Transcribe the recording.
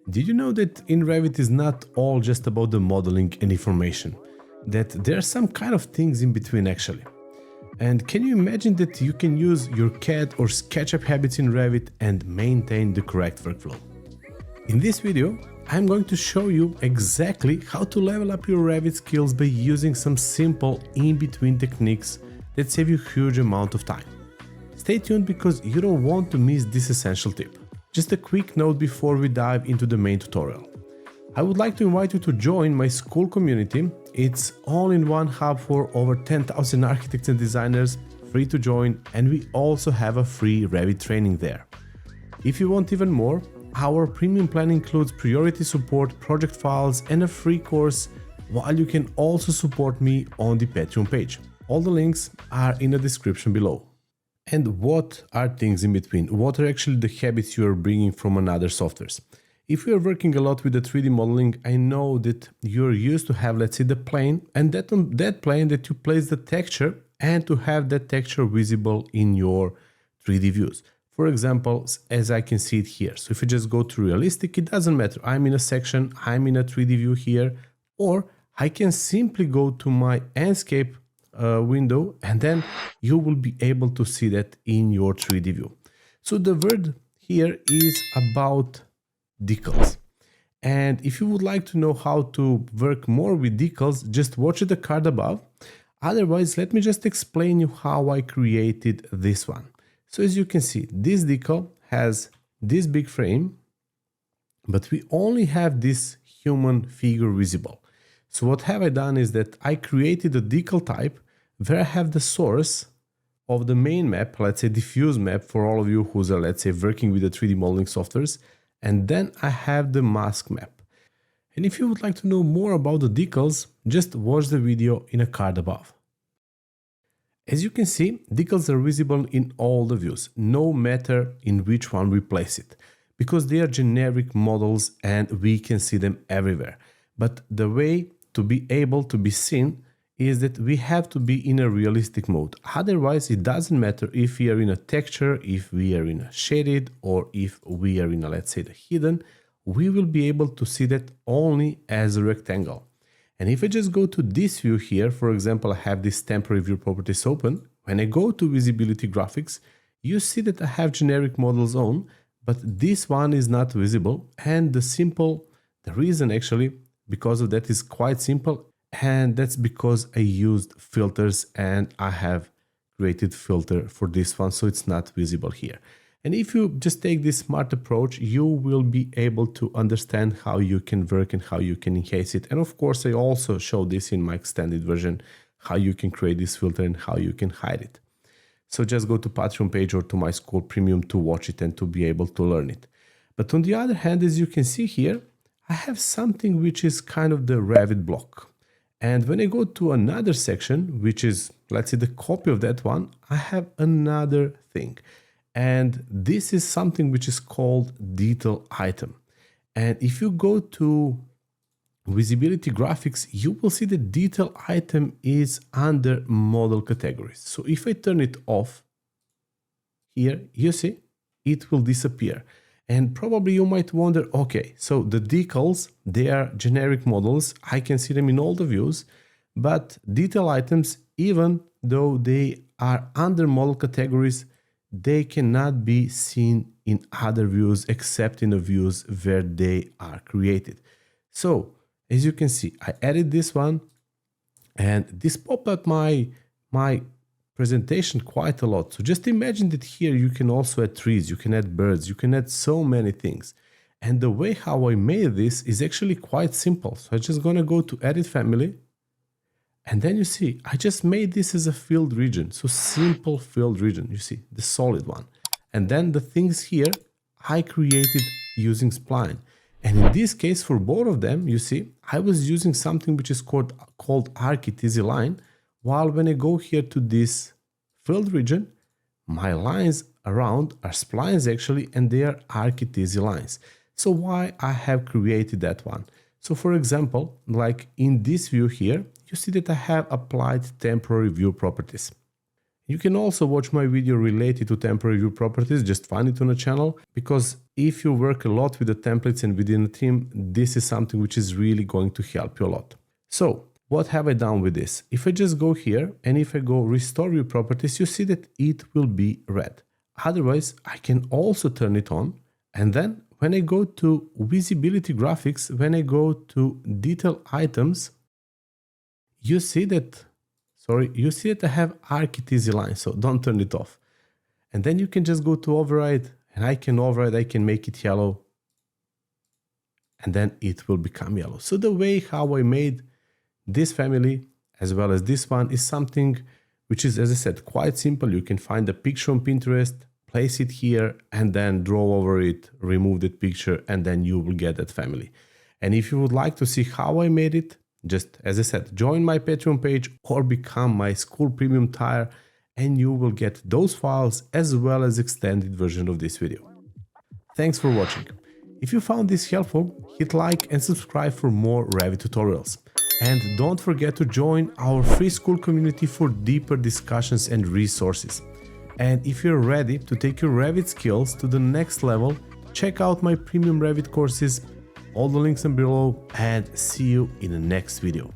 Did you know that in Revit is not all just about the modeling and information? That there are some kind of things in between actually. And can you imagine that you can use your CAD or SketchUp habits in Revit and maintain the correct workflow? In this video, I'm going to show you exactly how to level up your Revit skills by using some simple in-between techniques that save you a huge amount of time. Stay tuned because you don't want to miss this essential tip. Just a quick note before we dive into the main tutorial. I would like to invite you to join my school community. It's all-in-one hub for over 10,000 architects and designers, free to join, and we also have a free Revit training there. If you want even more, our premium plan includes priority support, project files, and a free course, while you can also support me on the Patreon page. All the links are in the description below. And what are things in between? What are actually the habits you are bringing from another softwares? If you are working a lot with the 3D modeling, I know that you're used to have, let's say, the plane, and that on that plane that you place the texture and to have that texture visible in your 3D views. For example, as I can see it here. So if you just go to realistic, it doesn't matter. I'm in a section, I'm in a 3D view here, or I can simply go to my Enscape window, and then you will be able to see that in your 3D view. So the word here is about decals. And if you would like to know how to work more with decals, just watch the card above. Otherwise, let me just explain you how I created this one. So as you can see, this decal has this big frame, but we only have this human figure visible. So what have I done is that I created a decal type where I have the source of the main map, let's say diffuse map for all of you who's let's say working with the 3D modeling softwares, and then I have the mask map. And if you would like to know more about the decals, just watch the video in a card above. As you can see, decals are visible in all the views, no matter in which one we place it, because they are generic models and we can see them everywhere. But the way to be able to be seen is that we have to be in a realistic mode. Otherwise, it doesn't matter if we are in a texture, if we are in a shaded, or if we are in a, let's say, the hidden, we will be able to see that only as a rectangle. And if I just go to this view here, for example, I have this temporary view properties open. When I go to visibility graphics, you see that I have generic models on, but this one is not visible. And the reason actually, because of that is quite simple. And that's because I used filters and I have created filter for this one, so it's not visible here. And if you just take this smart approach, you will be able to understand how you can work and how you can enhance it. And of course, I also show this in my extended version, how you can create this filter and how you can hide it. So just go to Patreon page or to my school premium to watch it and to be able to learn it. But on the other hand, as you can see here, I have something which is kind of the Revit block. And when I go to another section, which is, let's say, the copy of that one, I have another thing. And this is something which is called detail item. And if you go to visibility graphics, you will see the detail item is under model categories. So if I turn it off here, you see, it will disappear. And probably you might wonder, okay, so the decals, they are generic models. I can see them in all the views, but detail items, even though they are under model categories, they cannot be seen in other views except in the views where they are created. So as you can see, I added this one and this popped up my presentation quite a lot. So just imagine that here you can also add trees, you can add birds, you can add so many things. And the way how I made this is actually quite simple. So I'm just gonna go to edit family. And then you see, I just made this as a filled region. So simple filled region, you see, the solid one. And then the things here, I created using spline. And in this case, for both of them, you see, I was using something which is called Architect line. While when I go here to this filled region, my lines around are splines actually, and they are Architect lines. So why I have created that one? So for example, like in this view here, you see that I have applied temporary view properties. You can also watch my video related to temporary view properties, just find it on the channel, because if you work a lot with the templates and within a theme, this is something which is really going to help you a lot. So, what have I done with this? If I just go here and if I go restore view properties, you see that it will be red. Otherwise, I can also turn it on, and then when I go to visibility graphics, when I go to detail items, you see that I have Archit Easy Line, so don't turn it off. And then you can just go to override, and I can make it yellow, and then it will become yellow. So the way how I made this family as well as this one is something which is, as I said, quite simple. You can find a picture on Pinterest, place it here, and then draw over it, remove that picture, and then you will get that family. And if you would like to see how I made it, just, as I said, join my Patreon page or become my school premium tier, and you will get those files as well as extended version of this video. Thanks for watching. If you found this helpful, hit like and subscribe for more Revit tutorials. And don't forget to join our free school community for deeper discussions and resources. And if you're ready to take your Revit skills to the next level, check out my premium Revit courses. All the links are below, and see you in the next video.